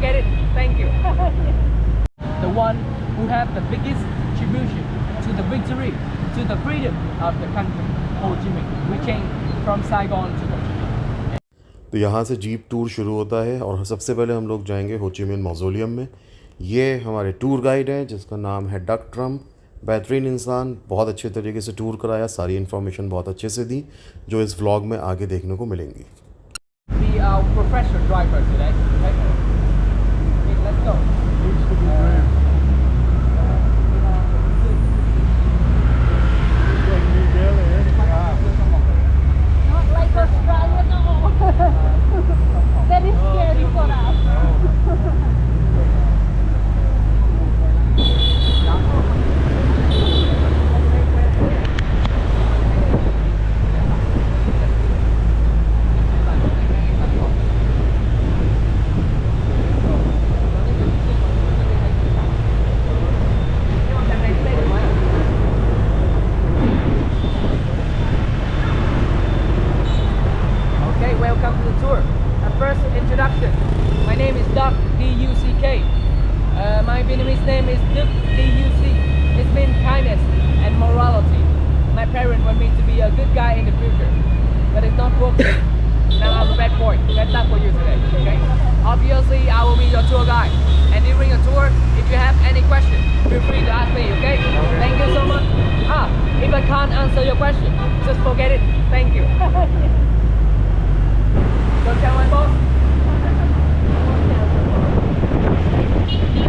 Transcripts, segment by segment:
forget it. Thank you. The one who have the biggest contribution to the victory, to the freedom of the country, Ho Chi Minh. We came from Saigon to Ho Chi Minh. तो यहाँ से jeep tour शुरू होता है और सबसे पहले हम लोग जाएंगे हो ची मिन मौजोलियम में। ये हमारे टूर गाइड हैं जिसका नाम है डक ट्रम्प। बेहतरीन इंसान, बहुत अच्छे तरीके से टूर कराया, सारी इन्फॉर्मेशन बहुत अच्छे से दी जो इस व्लॉग में आगे देखने को मिलेंगी। Be our professional driver today. Okay, let's go. Not like Australia, no. That is scary for us. Welcome to the tour. A first introduction. My name is Duck, D-U-C-K. My Vietnamese name is Duc, D-U-C. It means kindness and morality. My parents want me to be a good guy in the future, but it's not working. Now I'm a bad boy. Bad luck for you today. Okay? Obviously, I will be your tour guide. And during the tour, if you have any questions, feel free to ask me. Okay? Thank you so much. If I can't answer your question, just forget it. Thank you. Go tell my boss.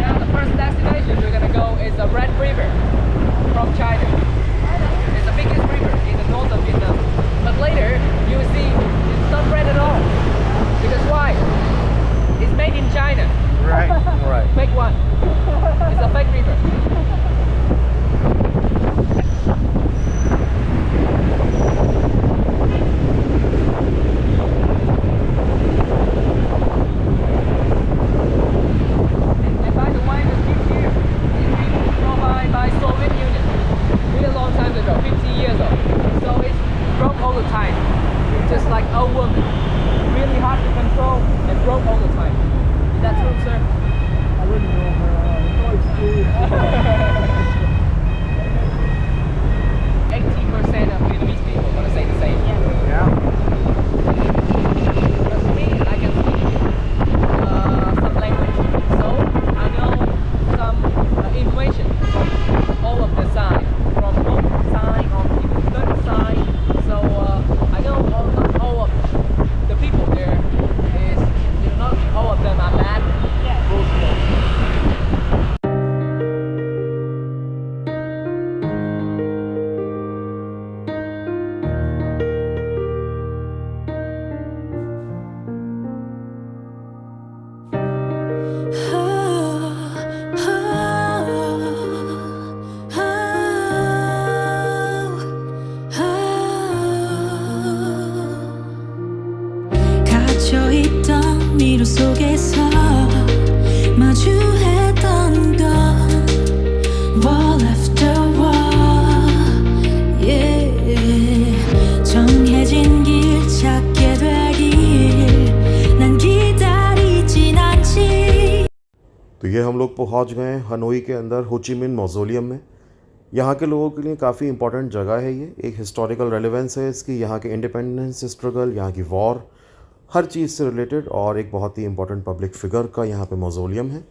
Now the first destination we're gonna go is the Red River from China. It's the biggest river in the north of Vietnam. But later you will see it's not red at all. Because why? It's made in China. Right. Right. Fake one. It's a fake river. Just like a woman, really hard to control and broke all the time. Is that true, sir? I wouldn't know her. No excuse. 80% of Vietnamese people are gonna say the same. Yeah. Because me, I can speak some language, so I know some information from all of the signs, from both sign, on the good side. So I know all of the people there is, not all of them are bad. 갇혀있던 미로 속에서 마주했던 건 wall after wall, yeah. 정해진 길 찾게 되길 난 기다리진 않지. तो ये हम लोग पहुँच गए Hanoi के अंदर हो ची मिन मौजोलियम में। यहाँ के लोगों के लिए काफ़ी इंपॉर्टेंट जगह है ये। एक हिस्टोरिकल रेलेवेंस है इसकी, यहाँ के इंडिपेंडेंस स्ट्रगल, यहाँ की वॉर, हर चीज़ से रिलेटेड, और एक बहुत ही इंपॉर्टेंट पब्लिक फिगर का यहाँ पे मौजोलियम है।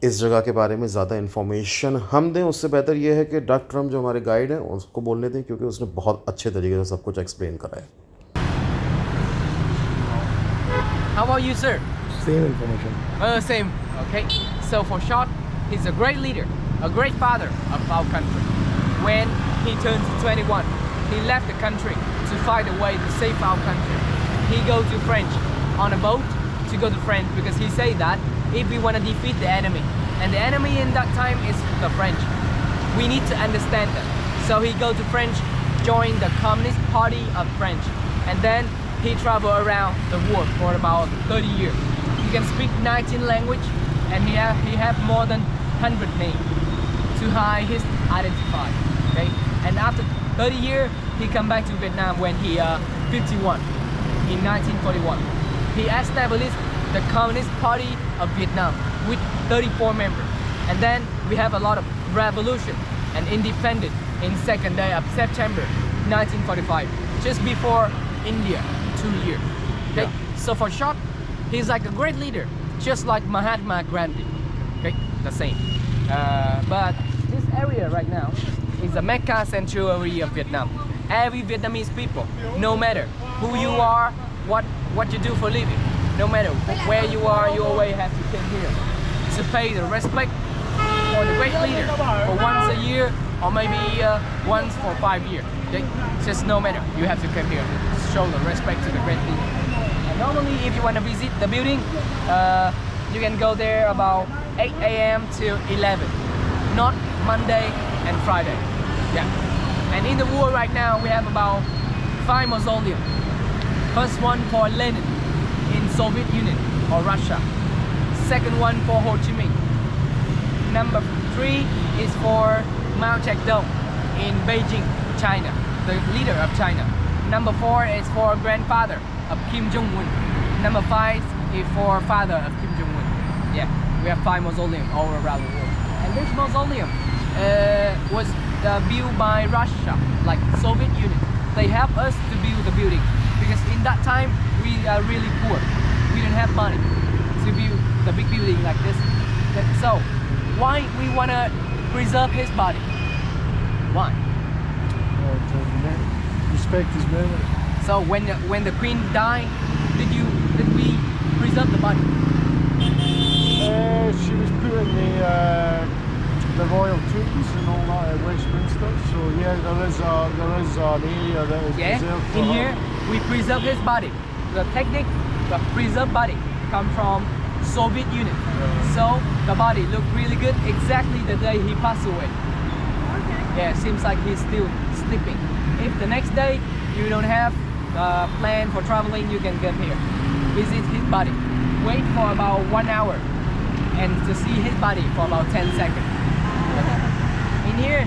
इस जगह के बारे में ज़्यादा इन्फॉर्मेशन हम दें उससे बेहतर ये है कि डक ट्रम्प जो हमारे गाइड हैं उसको बोलने दें, क्योंकि उसने बहुत अच्छे तरीके से सब कुछ एक्सप्लेन करा है। How about you, sir? Same information. Same. Okay. So for short, he's a great leader, a great father of our country. When he turned 21, he left the country to find a way to save our country. He go to French on a boat to go to France because he say that if we want to defeat the enemy, and the enemy in that time is the French, we need to understand them. So he go to French, join the Communist Party of French, and then he travel around the world for about 30 years. He can speak 19 language, and he have more than 100 names to hide his identify. Okay, and after 30 years, he come back to Vietnam when he 51 in 1941. He established the Communist Party of Vietnam with 34 members. And then we have a lot of revolution and independence in second day of September 1945, just before India, 2 years. Okay, so for short, he's like a great leader, just like Mahatma Gandhi. Okay, the same. But this area right now is the Mecca sanctuary of Vietnam. Every Vietnamese people, no matter who you are, what you do for living, no matter where you are, you always have to come here to pay the respect for the great leader for once a year or maybe once for 5 years. Okay? Just no matter, you have to come here to show the respect to the great leader. And normally, if you want to visit the building, you can go there about 8 a.m. till 11, not Monday and Friday. Yeah. And in the world right now, we have about 5 mausoleums. First one for Lenin in Soviet Union or Russia. Second one for Ho Chi Minh. Number 3 is for Mao Zedong in Beijing, China, the leader of China. Number 4 is for grandfather of Kim Jong-un. Number 5 is for father of Kim Jong-un. Yeah, we have 5 mausoleums all around the world. And this mausoleum was built by Russia, like Soviet Union. They helped us to build the building because in that time we are really poor. We didn't have money to build the big building like this. So why we wanna preserve his body? Why? Respect his memory. So when the queen died, did we preserve the body? She was put in the royal tombs and all that at Westminster. So yeah, there is an area that is preserved for in her. here we preserve his body. The technique, the preserved body, come from Soviet Union. So the body looked really good exactly the day he passed away. Yeah, seems like he's still sleeping. If the next day you don't have a plan for traveling, you can come here, visit his body, wait for about 1 hour, and to see his body for about 10 seconds. In here,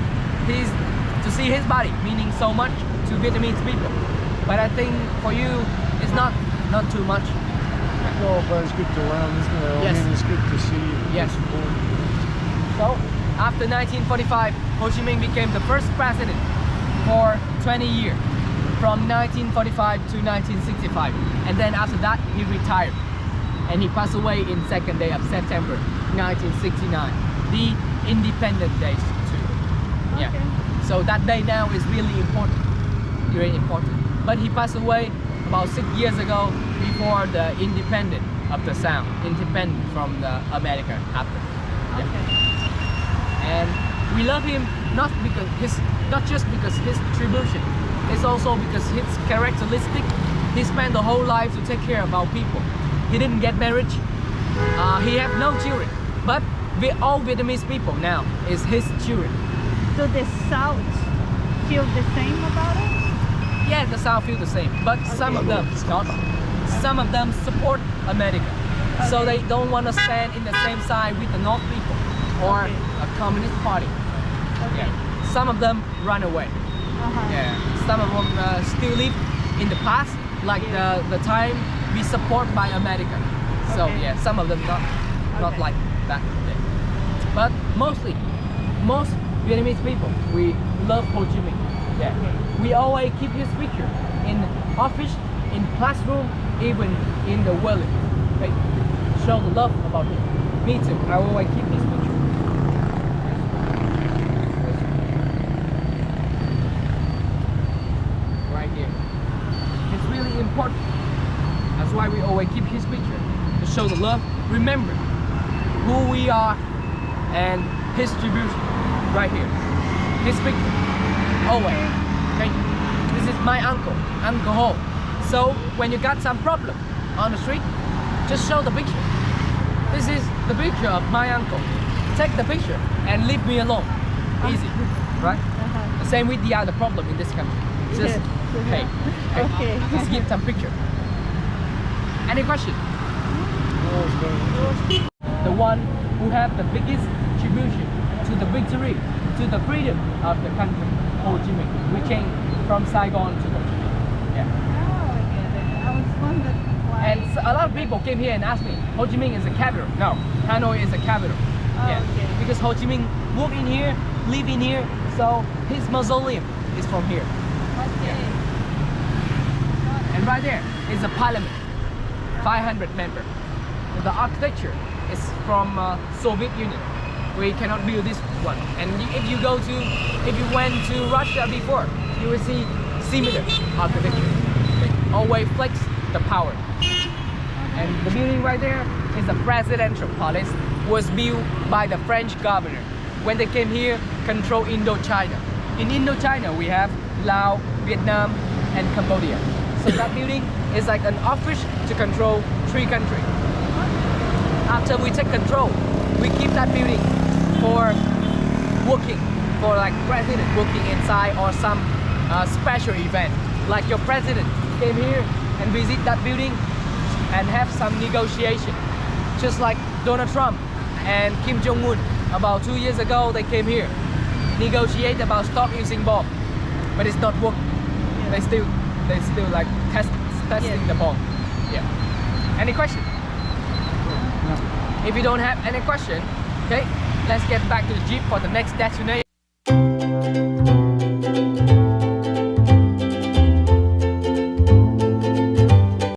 to see his body meaning so much to Vietnamese people. But I think for you, it's not too much. No, but it's good to learn, isn't it? Yes. I mean, it's good to see. Yes. So, after 1945, Ho Chi Minh became the first president for 20 years, from 1945 to 1965. And then after that, he retired. And he passed away in second day of September 1969, the Independent Days too. Yeah. So that day now is really important, very important. But he passed away about 6 years ago, before the independence of the Sound, independent from the America happened. Yeah. And we love him not just because his tribution, it's also because his characteristic. He spent the whole life to take care of our people. He didn't get married. He have no children, but all Vietnamese people now is his children. Do the South feel the same about it? Yeah, the South feel the same, but some of them not. Some of them support America, so they don't want to stand in the same side with the North people or a communist party. Yeah, some of them run away. Yeah, some of them still live in the past, like the time we support by America. So yeah, some of them not like that. Yeah. But most Vietnamese people, we love Ho Chi Minh. Yeah, we always keep his picture in office, in classroom, even in the wallet. Okay? Show the love about him. Me too. I always keep his picture. Right here. It's really important. That's why we always keep his picture, to show the love. Remember who we are and his tribute right here. His picture. Always. Okay? This is my uncle, Uncle Ho. So when you got some problem on the street, just show the picture. This is the picture of my uncle. Take the picture and leave me alone. Easy, right? The same with the other problem in this country. Just hey, just give some picture. Any question? The one who have the biggest contribution to the victory, to the freedom of the country, Ho Chi Minh. We came from Saigon to Ho Chi Minh. Yeah. Oh, I get it. I was wondering And a lot of people came here and asked me, Ho Chi Minh is the capital. No, Hanoi is the capital. Oh, okay. Because Ho Chi Minh work in here, live in here, so his mausoleum is from here. Okay. And right there is the parliament, 500 member. The architecture is from Soviet Union. We cannot build this one. And if you went to Russia before, you will see similar architecture. They always flex the power. And the building right there is the presidential palace. Was built by the French governor when they came here, control Indochina. In Indochina, we have Laos, Vietnam, and Cambodia. So that building is like an office to control 3 countries. After we take control, we keep that building for working, for like president working inside or some special event. Like your president came here and visit that building and have some negotiation. Just like Donald Trump and Kim Jong-un about 2 years ago, they came here, negotiate about stop using bomb, but it's not work. They still like testing the bomb. Yeah. Any question? If you don't have any question, okay, let's get back to the jeep for the next destination.